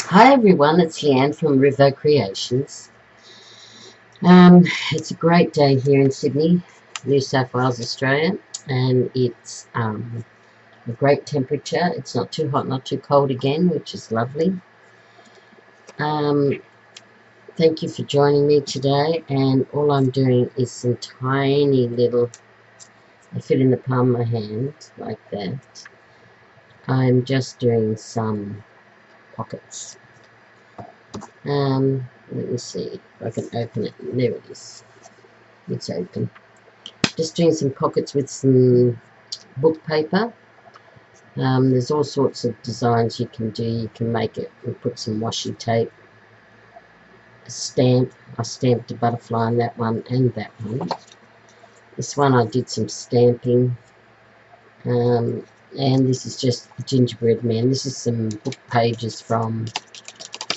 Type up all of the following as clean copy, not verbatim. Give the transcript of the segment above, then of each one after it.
Hi everyone, it's Leanne from River Creations. It's a great day here in Sydney, New South Wales, Australia, and it's a great temperature. It's not too hot, not too cold again, which is lovely. Thank you for joining me today, and all I'm doing is some tiny little, I fit in the palm of my hand, like that. I'm just doing some pockets. Let me see if I can open it. There it is. It's open. Just doing some pockets with some book paper. There's all sorts of designs you can do. You can make it and put some washi tape, a stamp. I stamped a butterfly on that one and that one. This one I did some stamping. And this is just the gingerbread man. This is some book pages from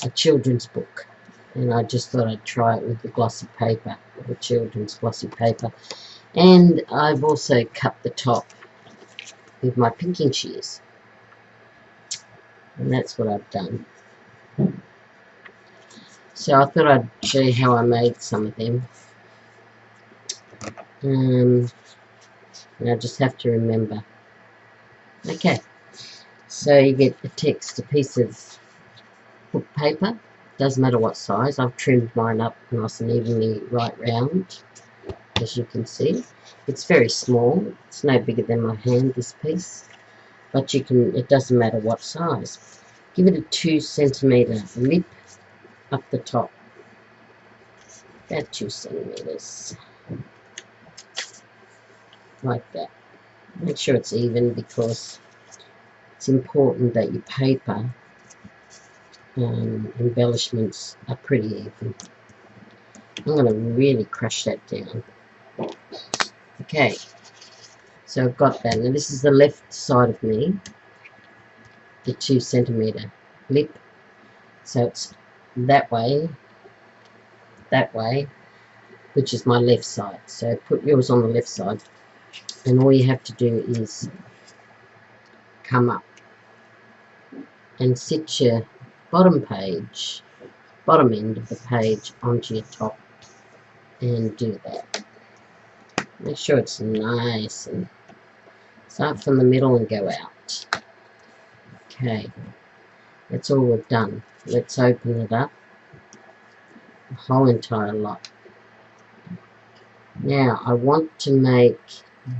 a children's book. And I just thought I'd try it with the glossy paper, the children's glossy paper. And I've also cut the top with my pinking shears. And that's what I've done. So I thought I'd show you how I made some of them. And I just have to remember. Okay. So you get a text, a piece of book paper. Doesn't matter what size. I've trimmed mine up nice and evenly right round, as you can see. It's very small. It's no bigger than my hand, this piece. But you can, it doesn't matter what size. Give it a 2 centimetre lip up the top. About 2 centimetres. Like that. Make sure it's even, because it's important that your paper embellishments are pretty even. I'm going to really crush that down. Okay, so I've got that. Now this is the left side of me, the 2 centimetre lip. So it's that way, which is my left side. So put yours on the left side, and all you have to do is come up and sit your bottom end of the page onto your top, and do that. Make sure it's nice, and start from the middle and go out. Okay, that's all we've done. Let's open it up, the whole entire lot. Now I want to make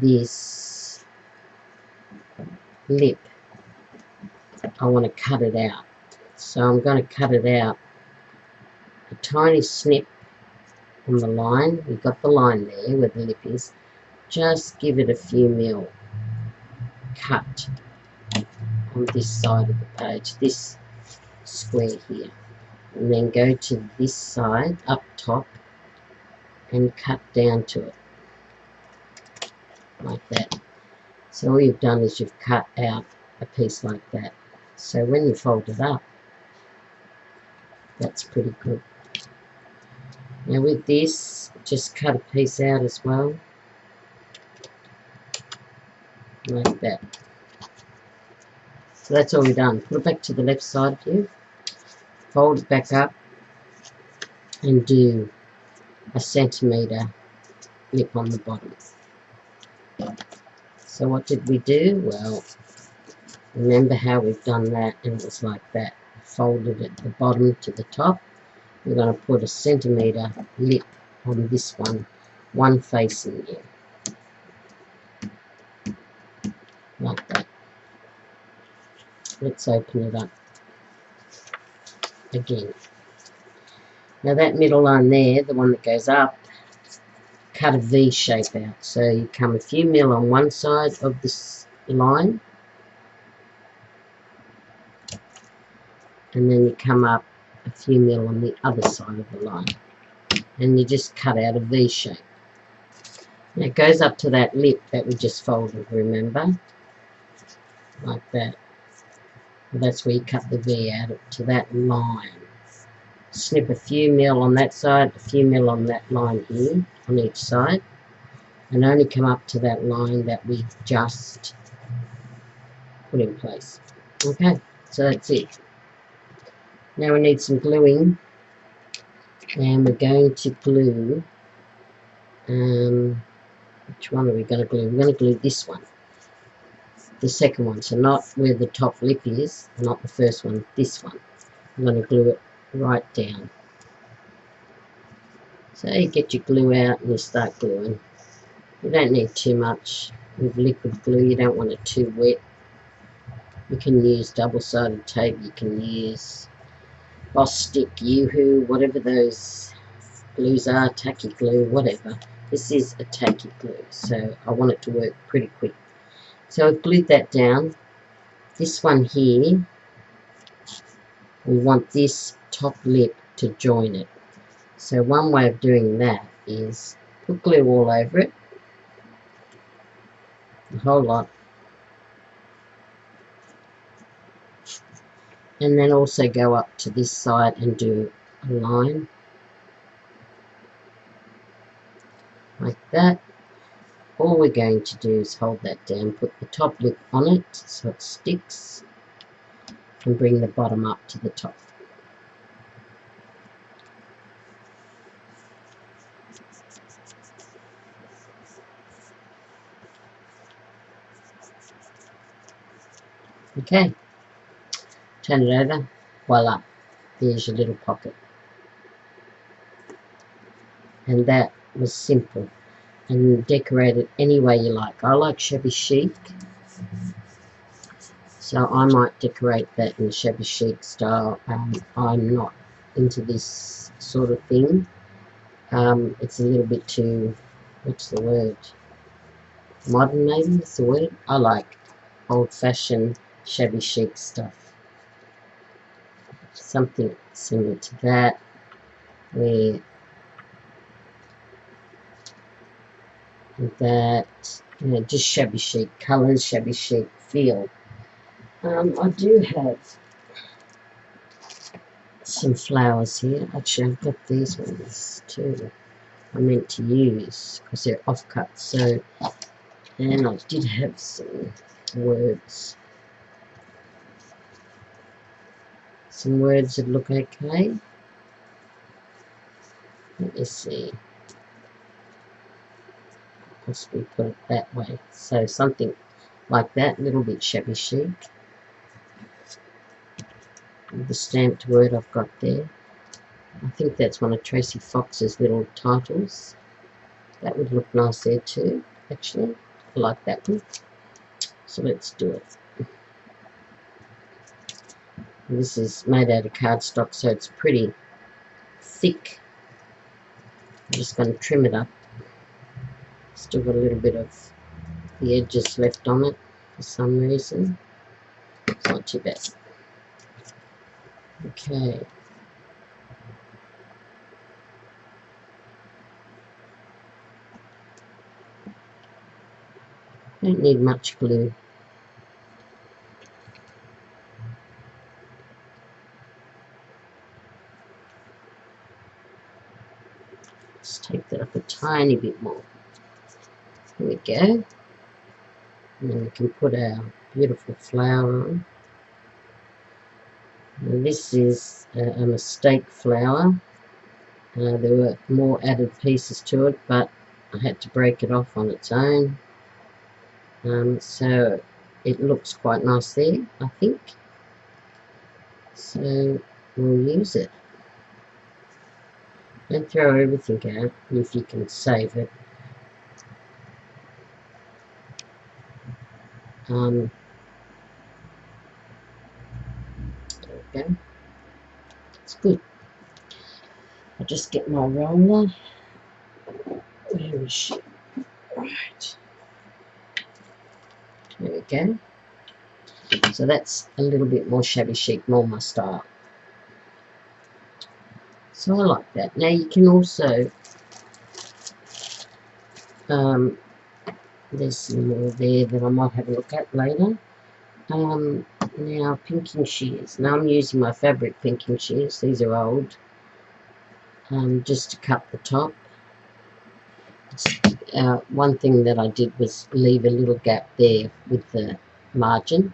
this lip, I want to cut it out. So I'm going to cut it out a tiny snip on the line. We've got the line there where the lip is. Just give it a few mil cut on this side of the page, this square here. And then go to this side up top and cut down to it. Like that. So all you've done is you've cut out a piece like that. So when you fold it up, that's pretty good. Now with this, just cut a piece out as well, like that. So that's all we've done. Put it back to the left side of you, fold it back up, and do a centimetre lip on the bottom. So what did we do? Well, remember how we've done that, and it was like that. Folded at the bottom to the top. We're going to put a centimetre lip on this one facing you, like that. Let's open it up again. Now that middle line there, the one that goes up, cut a V shape out. So you come a few mil on one side of this line, and then you come up a few mil on the other side of the line, and you just cut out a V shape. Now it goes up to that lip that we just folded, remember, like that. And that's where you cut the V out to that line. Snip a few mil on that side, a few mil on that line here, on each side, and only come up to that line that we just put in place. Okay, so that's it. Now we need some gluing, and we're going to glue, which one are we going to glue? We're going to glue this one, the second one, so not where the top lip is, not the first one, this one. I'm going to glue it right down. So you get your glue out and you start gluing. You don't need too much with liquid glue, you don't want it too wet. You can use double-sided tape, you can use Boss Stick, Yoo-Hoo, whatever those glues are, tacky glue, whatever. This is a tacky glue, so I want it to work pretty quick. So I've glued that down. This one here, we want this top lip to join it. So one way of doing that is put glue all over it, a whole lot, and then also go up to this side and do a line like that. All we're going to do is hold that down, put the top lip on it so it sticks, and bring the bottom up to the top. Okay, turn it over, voila, there's your little pocket. And that was simple, and decorate it any way you like. I like shabby chic, so I might decorate that in shabby chic style. I'm not into this sort of thing. It's a little bit too, what's the word, modern maybe is the word. I like old-fashioned shabby chic stuff, something similar to that, where that, you know, just shabby chic colours, shabby chic feel. I do have some flowers here. Actually, I've got these ones too I meant to use because they're offcut. So, and I did have some words. Some words that look okay. Let me see. Possibly put it that way. So something like that, a little bit shabby chic. The stamped word I've got there. I think that's one of Tracy Fox's little titles. That would look nice there too, actually. I like that one. So let's do it. And this is made out of cardstock, so it's pretty thick. I'm just going to trim it up. Still got a little bit of the edges left on it for some reason. It's not too bad. Okay. Don't need much glue. Let's take that up a tiny bit more. There we go. And then we can put our beautiful flower on. Now this is a mistake flower. There were more added pieces to it, but I had to break it off on its own. So it looks quite nice there, I think. So we'll use it. Don't throw everything out if you can save it. There we go. It's good. I'll just get my roller. Where is she? Right. There we go. So that's a little bit more shabby chic, more my style. So I like that. Now you can also, there's some more there that I might have a look at later. Now pinking shears. Now I'm using my fabric pinking shears. These are old. Just to cut the top. One thing that I did was leave a little gap there with the margin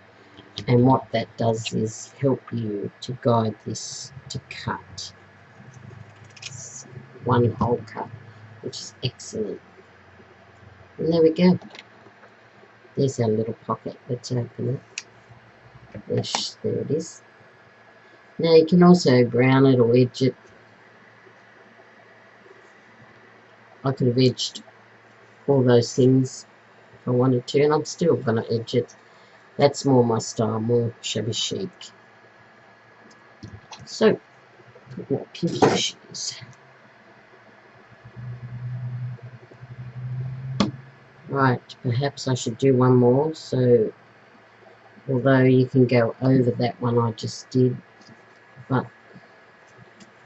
And what that does is help you to guide this to cut. It's one hole cut, which is excellent. And there we go. There's our little pocket. Let's open it. There it is. Now you can also brown it or edge it. I could have edged all those things if I wanted to, and I'm still going to edge it. That's more my style, more shabby chic. So, put more pinky shoes. Right, perhaps I should do one more. So, although you can go over that one I just did, but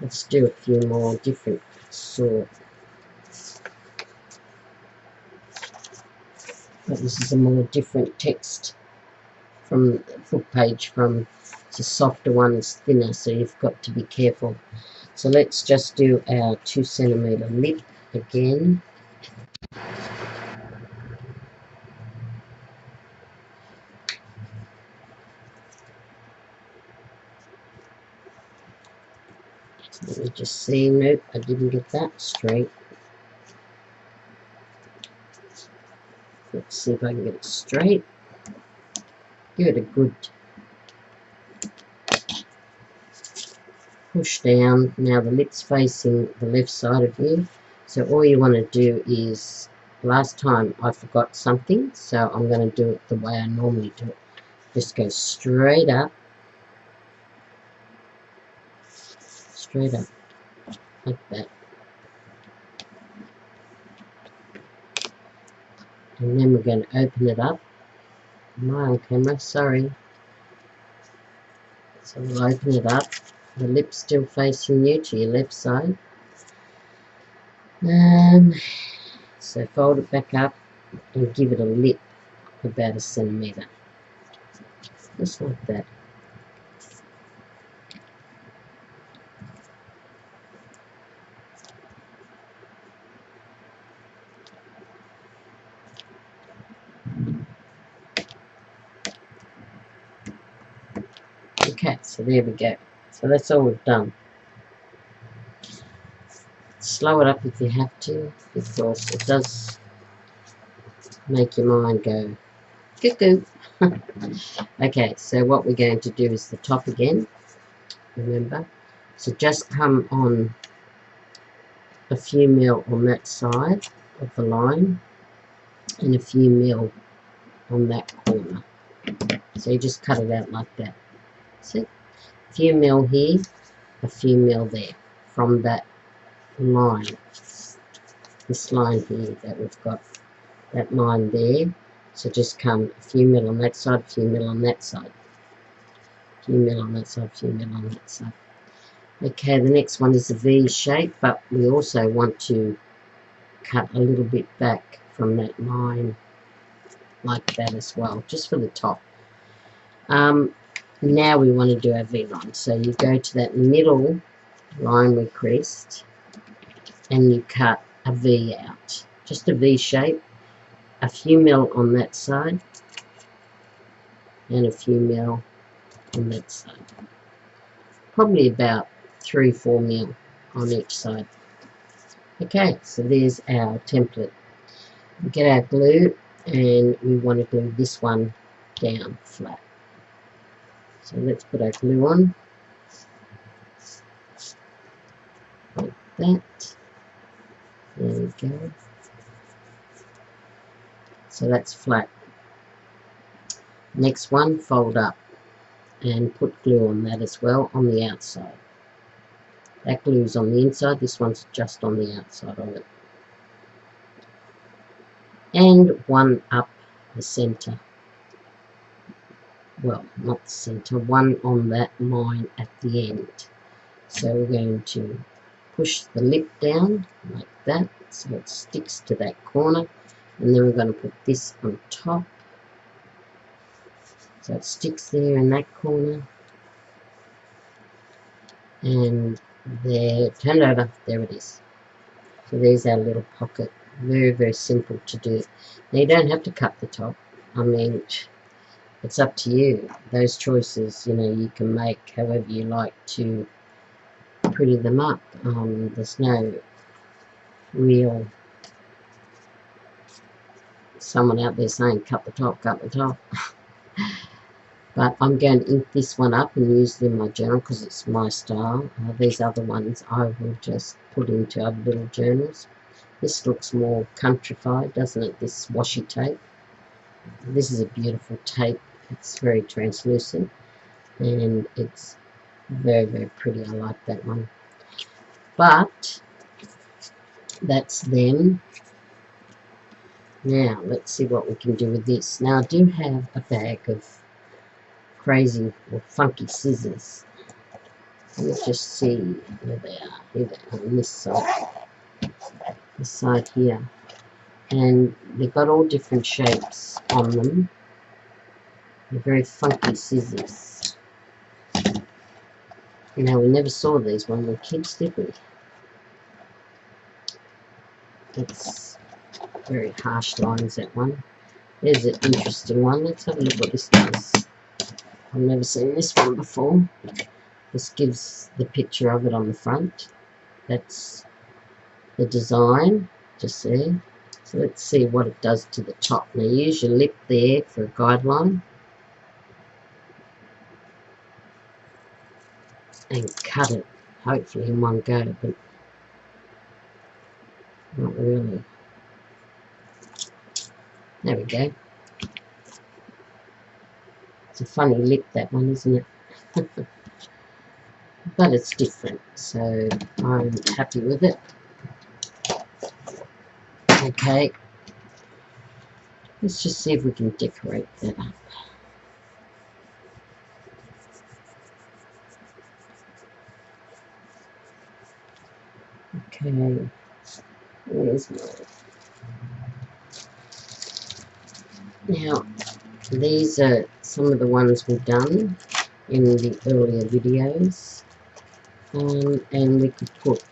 let's do a few more different sort. But this is a more different text from the book page. From it's a softer one, it's thinner, so you've got to be careful. So let's just do our 2 centimeter lip again. Let me just see. Nope, I didn't get that straight. Let's see if I can get it straight. Give it a good push down. Now the lip's facing the left side of you. So all you want to do is, last time I forgot something, so I'm going to do it the way I normally do it. Just go straight up. Straight up. Like that. And then we're going to open it up. Am I on camera? Sorry. So we'll open it up. The lip's still facing you to your left side. So fold it back up and give it a lip about 1 centimeter. Just like that. Okay, so there we go. So that's all we've done. Slow it up if you have to, because it does make your mind go cuckoo. Okay, so what we're going to do is the top again, remember. So just come on a few mil on that side of the line and a few mil on that corner. So you just cut it out like that. See? A few mil here, a few mil there from that line. This line here that we've got, that line there. So just come a few mil on that side, a few mil on that side. A few mil on that side, a few mil on that side. Okay, the next one is a V shape, but we also want to cut a little bit back from that line like that as well, just for the top. Now we want to do our V line. So you go to that middle line we creased and you cut a V out, just a V shape, a few mil on that side and a few mil on that side. Probably about 3-4 mil on each side. Okay, so there's our template. We get our glue and we want to glue this one down flat. So let's put our glue on like that. There we go. So that's flat. Next one, fold up and put glue on that as well on the outside. That glue's on the inside, this one's just on the outside of it. And one up the center. Well, not the center, one on that line at the end. So we're going to push the lip down like that so it sticks to that corner, and then we're going to put this on top so it sticks there in that corner, and there, turn it over, there it is. So there's our little pocket. Very, very simple to do. Now you don't have to cut the top. I mean, it's up to you. Those choices, you know, you can make however you like to pretty them up. There's no real someone out there saying cut the top, cut the top. But I'm going to ink this one up and use it in my journal because it's my style. These other ones I will just put into other little journals. This looks more countrified, doesn't it? This washi tape. This is a beautiful tape. It's very translucent and it's very, very pretty. I like that one. But that's them. Now let's see what we can do with this. Now I do have a bag of crazy or funky scissors. Let me just see where they are. Here they are on this side here. And they've got all different shapes on them. They're very funky scissors. Now we never saw these when we were kids, did we? That's very harsh lines, that one. There's an interesting one. Let's have a look what this does. I've never seen this one before. This gives the picture of it on the front. That's the design, just there. So let's see what it does to the top. Now use your lip there for a guideline. And cut it, hopefully in one go, but not really. There we go. It's a funny lip, that one, isn't it? But it's different, so I'm happy with it. Okay, let's just see if we can decorate that up. Okay, where's my... Now, these are some of the ones we've done in the earlier videos. And we could put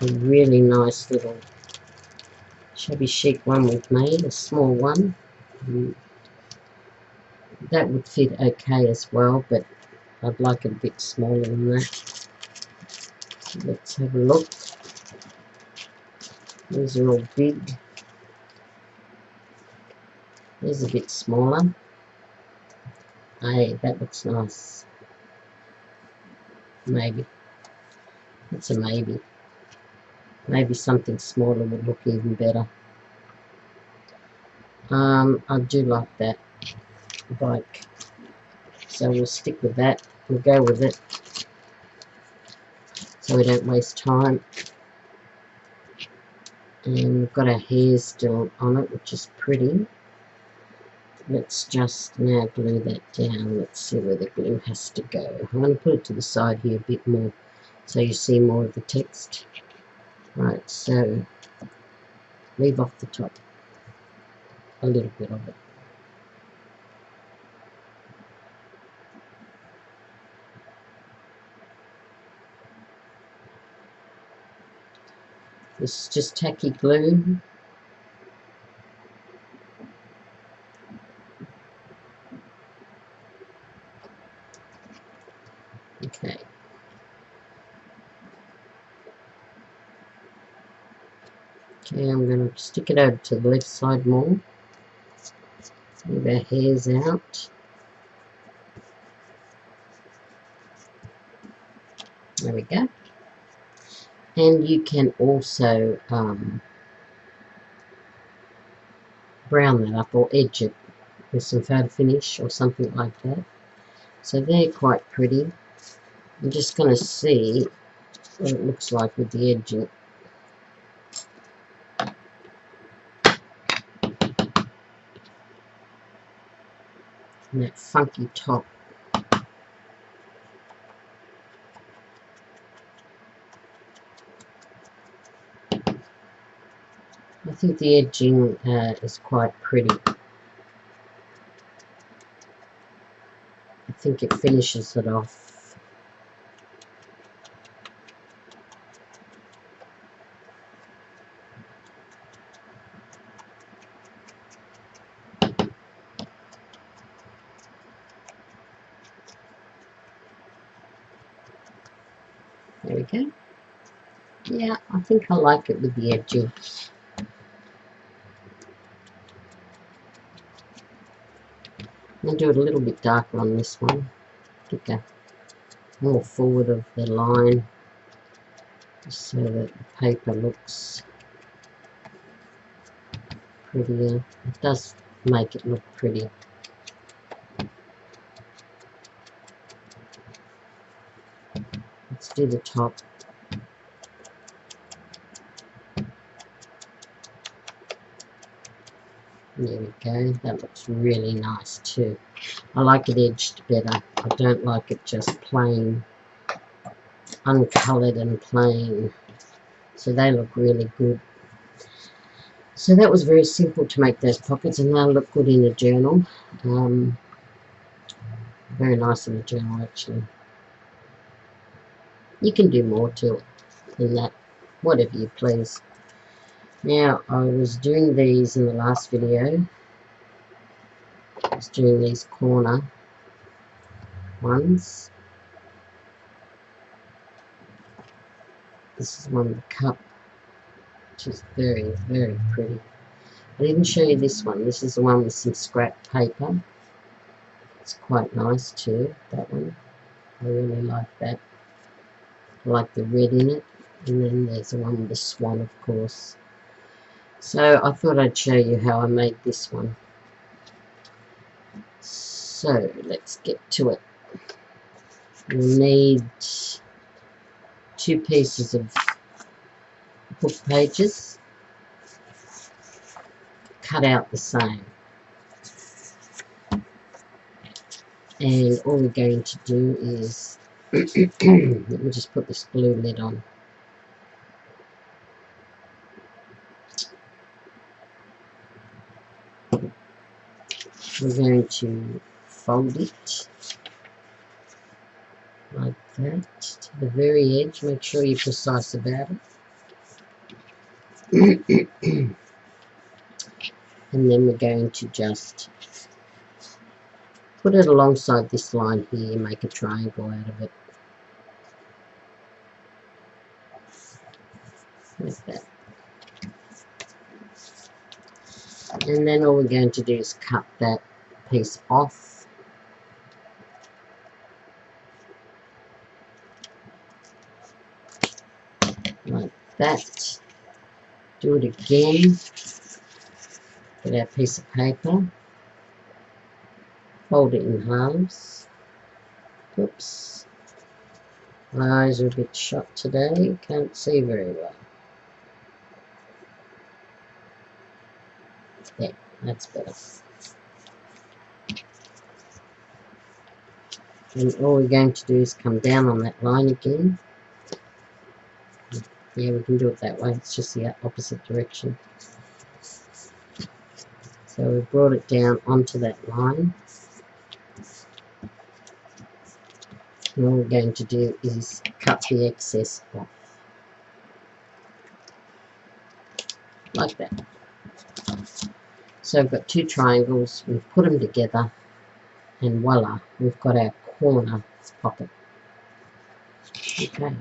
a really nice little shabby chic one we've made, a small one. That would fit okay as well, but I'd like it a bit smaller than that. So let's have a look. These are all big. These are a bit smaller. Hey, that looks nice. Maybe. That's a maybe. Maybe something smaller would look even better. I do like that bike. So we'll stick with that. We'll go with it. So we don't waste time. And we've got our hair still on it, which is pretty. Let's just now glue that down. Let's see where the glue has to go. I'm going to put it to the side here a bit more so you see more of the text. Right, so leave off the top a little bit of it. This is just tacky glue. Okay. Okay, I'm going to stick it over to the left side more. Leave our hairs out. There we go. And you can also brown that up or edge it with some photo finish or something like that. So they're quite pretty. I'm just going to see what it looks like with the edging. And that funky top. I think the edging is quite pretty. I think it finishes it off. There we go. Yeah, I think I like it with the edging. I'll do it a little bit darker on this one. Get that more forward of the line, just so that the paper looks prettier. It does make it look pretty. Let's do the top. There we go. That looks really nice too. I like it edged better. I don't like it just plain, uncoloured and plain. So they look really good. So that was very simple to make those pockets, and they'll look good in a journal. Very nice in a journal, actually. You can do more to it than that, whatever you please. Now, I was doing these in the last video. I was doing these corner ones. This is one with the cup, which is very, very pretty. I didn't show you this one. This is the one with some scrap paper. It's quite nice too, that one. I really like that. I like the red in it. And then there's the one with the swan, of course. So I thought I'd show you how I made this one. So let's get to it. You'll need 2 pieces of book pages, cut out the same. And all we're going to do is, let me just put this glue lid on. We're going to fold it like that to the very edge. Make sure you're precise about it. And then we're going to just put it alongside this line here, make a triangle out of it. Like that. And then all we're going to do is cut that piece off. Like that. Do it again. Get our piece of paper. Fold it in halves. Oops. My eyes are a bit shot today. Can't see very well. Yeah, that's better. And all we're going to do is come down on that line again. Yeah, we can do it that way. It's just the opposite direction. So we brought it down onto that line. And all we're going to do is cut the excess off. Like that. So we've got 2 triangles, we've put them together, and voila, we've got our corner pocket. Okay.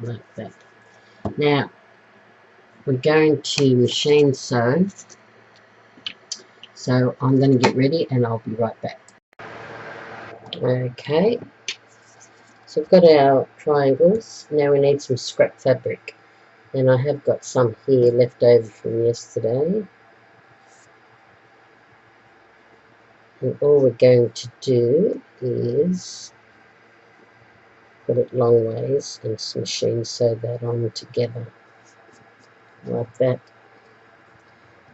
Like that. Now, we're going to machine sew. So I'm going to get ready and I'll be right back. Okay. So we've got our triangles. Now we need some scrap fabric. And I have got some here left over from yesterday. And all we're going to do is put it long ways and machine sew that on together. Like that.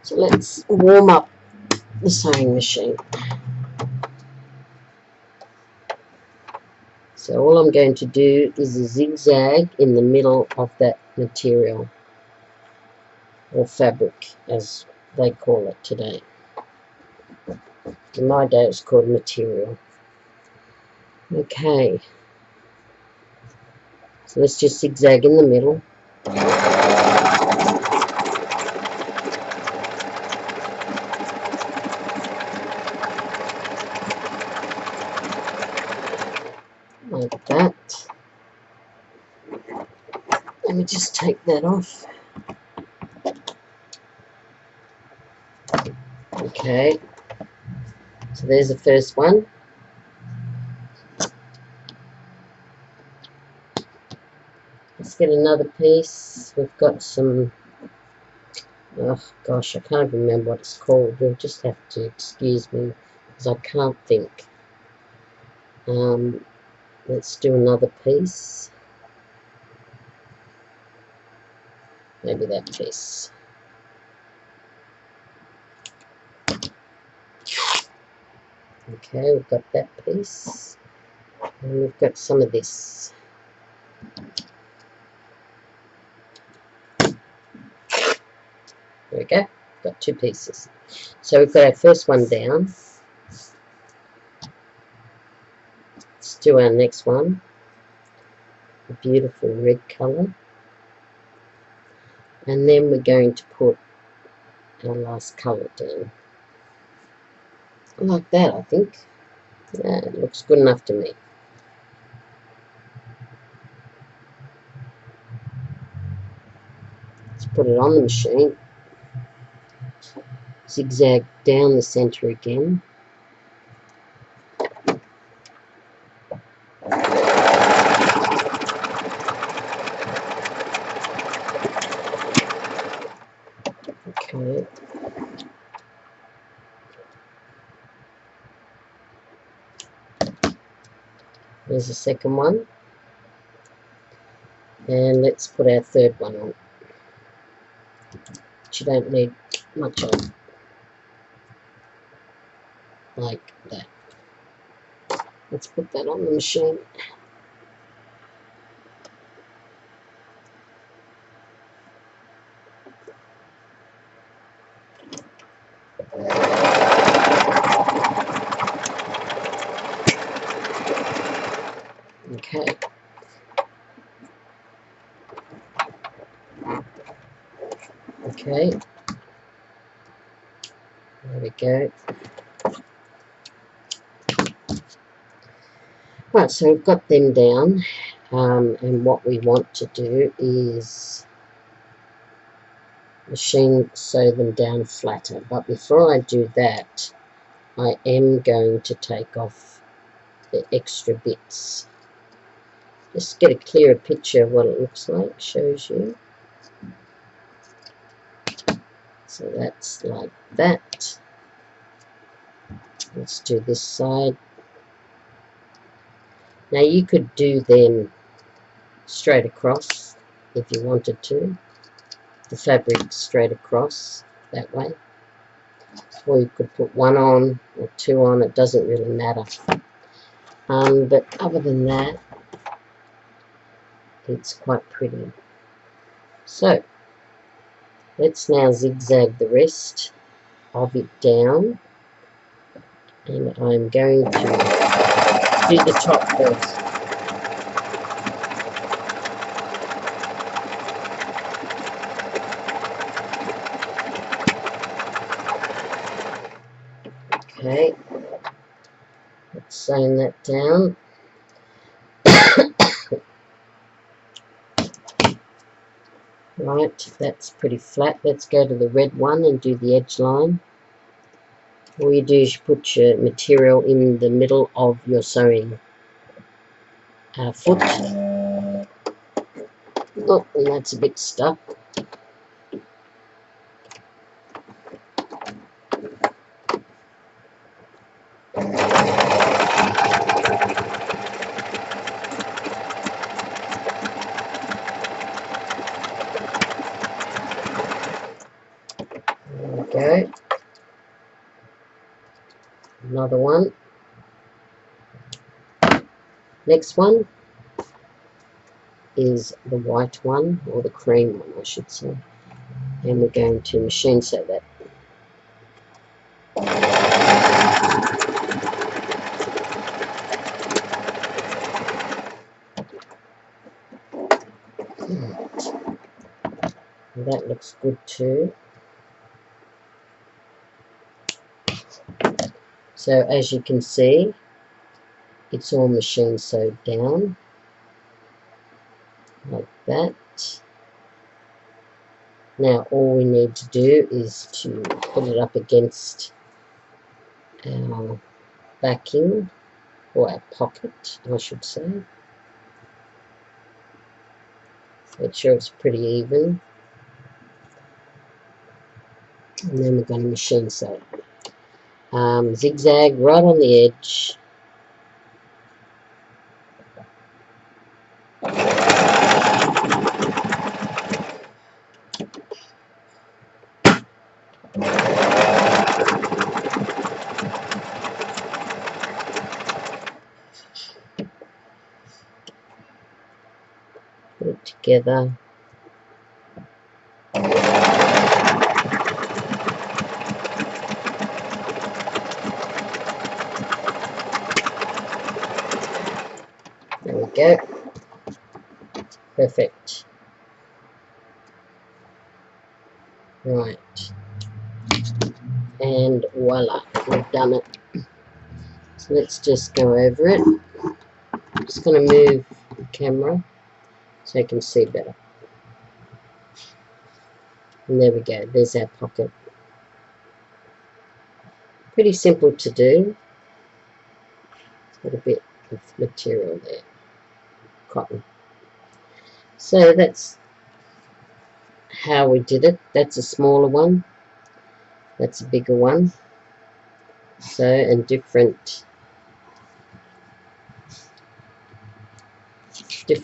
So let's warm up the sewing machine. So all I'm going to do is a zigzag in the middle of that material, or fabric as they call it today. In my day it was called material. Okay, so let's just zigzag in the middle. like that. Let me just take that off. Okay, so there's the first one. Let's get another piece. We've got some, oh gosh, I can't remember what it's called. You'll just have to excuse me because I can't think. Let's do another piece. Maybe that piece. Okay, we've got that piece. And we've got some of this. There we go. Got two pieces. So we've got our first one down. Let's do our next one. A beautiful red colour. And then we're going to put our last colour down. I like that, I think. Yeah, it looks good enough to me. Let's put it on the machine. Zigzag down the centre again. Okay. There's the second one. And let's put our third one on. Which you don't need much of. Like that. Let's put that on the machine. Okay. Okay. There we go. Right, so we've got them down. And what we want to do is machine sew them down flatter. But before I do that, I am going to take off the extra bits. Just get a clearer picture of what it looks like, shows you. So that's like that. Let's do this side. Now you could do them straight across if you wanted to. The fabric straight across that way. Or you could put one on or two on, it doesn't really matter. But other than that, it's quite pretty. So, let's now zigzag the rest of it down. And I'm going to do the top first. Okay, let's sew that down. Right, that's pretty flat. Let's go to the red one and do the edge line. All you do is you put your material in the middle of your sewing foot. Oh, and that's a bit stuck. There we go. Another one. Next one is the white one, or the cream one I should say. And we're going to machine sew that. That looks good too. So as you can see, It's all machine sewed down like that. Now all we need to do is to put it up against our backing, or our pocket I should say. Make sure it's pretty even, and then we're going to machine sew. Zigzag right on the edge. Put it together. There we go. Perfect. Right. And voila, we've done it. So let's just go over it. I'm just going to move the camera so you can see better. And there we go. There's our pocket. Pretty simple to do. It's got a bit of material there. Cotton. So that's how we did it. That's a smaller one. That's a bigger one. So, and different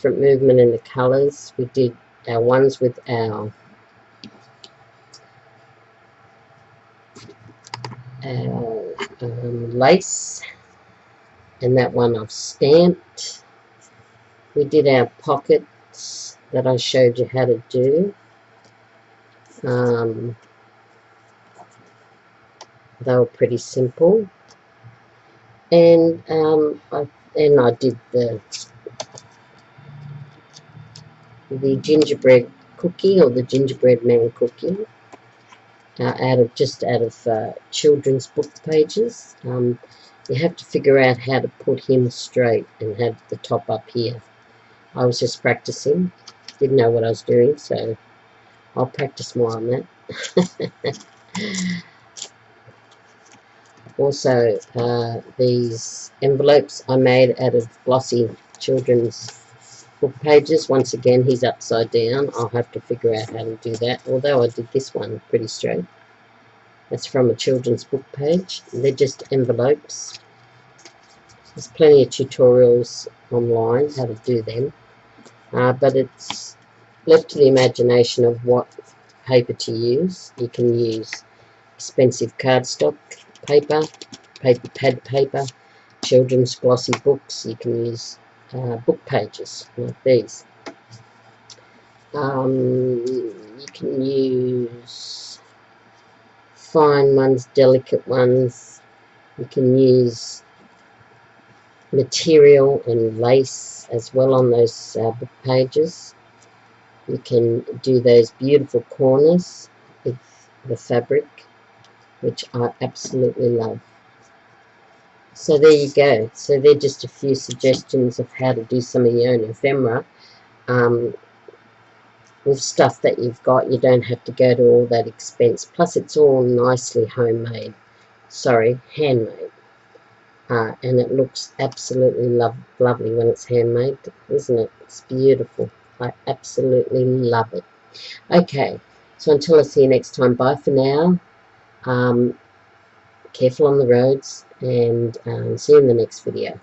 movement in the colours. We did our ones with our lace, and that one I've stamped. We did our pockets that I showed you how to do. They were pretty simple, and I did the gingerbread cookie, or the gingerbread man cookie, out of children's book pages. You have to figure out how to put him straight and have the top up here. I was just practicing, didn't know what I was doing, so I'll practice more on that. Also, these envelopes I made out of glossy children's book pages. Once again, he's upside down. I'll have to figure out how to do that, although I did this one pretty straight. That's from a children's book page. They're just envelopes. There's plenty of tutorials online how to do them, but it's left to the imagination of what paper to use. You can use expensive cardstock paper, pad paper, children's glossy books. You can use book pages like these. You can use fine ones, delicate ones. You can use material and lace as well on those book pages. You can do those beautiful corners with the fabric, which I absolutely love. So there you go. So they're just a few suggestions of how to do some of your own ephemera with stuff that you've got. You don't have to go to all that expense. Plus it's all nicely handmade. And it looks absolutely lovely when it's handmade, isn't it? It's beautiful. I absolutely love it. Okay, so until I see you next time, bye for now. Careful on the roads, and see you in the next video.